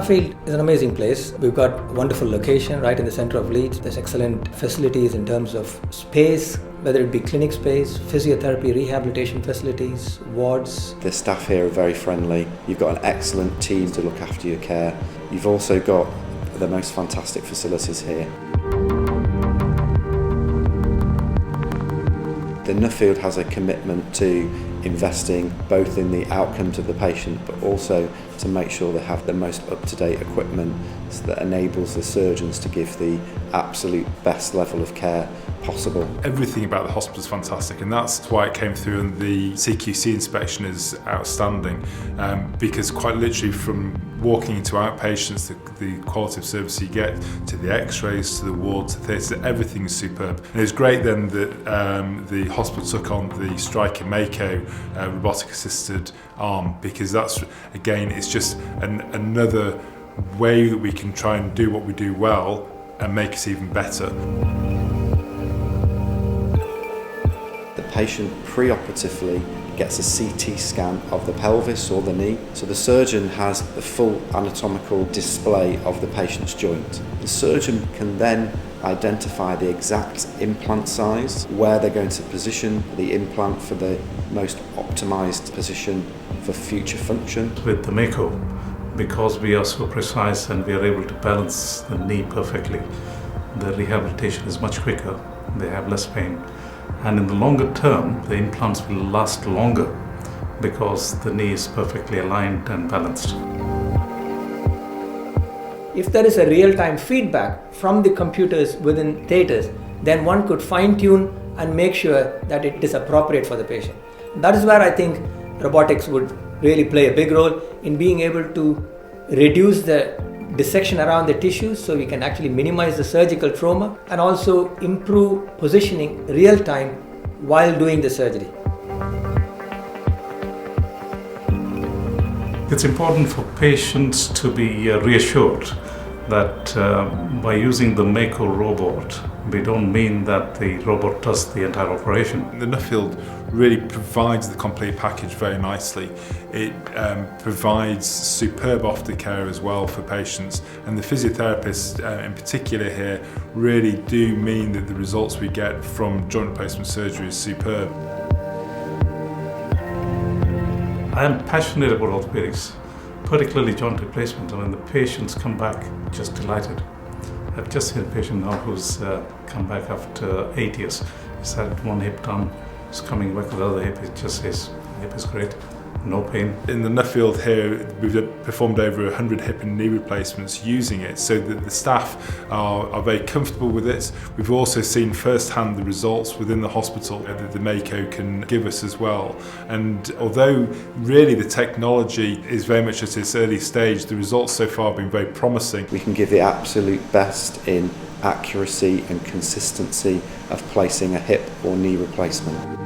Nuffield is an amazing place. We've got a wonderful location right in the centre of Leeds. There's excellent facilities in terms of space, whether it be clinic space, physiotherapy, rehabilitation facilities, wards. The staff here are very friendly. You've got an excellent team to look after your care. You've also got the most fantastic facilities here. The Nuffield has a commitment to investing both in the outcomes of the patient but also to make sure they have the most up-to-date equipment so that enables the surgeons to give the absolute best level of care possible. Everything about the hospital is fantastic, and that's why it came through, and the CQC inspection is outstanding, because quite literally from walking into outpatients, the quality of service you get, to the x-rays, to the wards, to theatres, everything is superb. And it was great then that the hospital took on the Stryker Mako robotic assisted arm, because that's, again, it's just another way that we can try and do what we do well and make it even better. The patient pre-operatively gets a CT scan of the pelvis or the knee, so the surgeon has the full anatomical display of the patient's joint. The surgeon can then identify the exact implant size, where they're going to position the implant for the most optimised position for future function. With the Mako, because we are so precise and we are able to balance the knee perfectly, the rehabilitation is much quicker, they have less pain. And in the longer term, the implants will last longer because the knee is perfectly aligned and balanced. If there is a real-time feedback from the computers within theatres, then one could fine-tune and make sure that it is appropriate for the patient. That is where I think robotics would really play a big role in being able to reduce the dissection around the tissues, so we can actually minimize the surgical trauma and also improve positioning real time while doing the surgery. It's important for patients to be reassured that by using the Mako robot, we don't mean that the robot does the entire operation. The Nuffield really provides the complete package very nicely. It provides superb aftercare as well for patients, and the physiotherapists in particular here really do mean that the results we get from joint replacement surgery is superb. I am passionate about orthopedics, particularly joint replacement, and when the patients come back, just delighted. I've just seen a patient now who's come back after 8 years. He's had one hip done, he's coming back with the other hip. It just says, hip is great, no pain. In the Nuffield here, we've performed over 100 hip and knee replacements using it, so that the staff are very comfortable with it. We've also seen firsthand the results within the hospital that the Mako can give us as well. And although really the technology is very much at its early stage, the results so far have been very promising. We can give the absolute best in accuracy and consistency of placing a hip or knee replacement.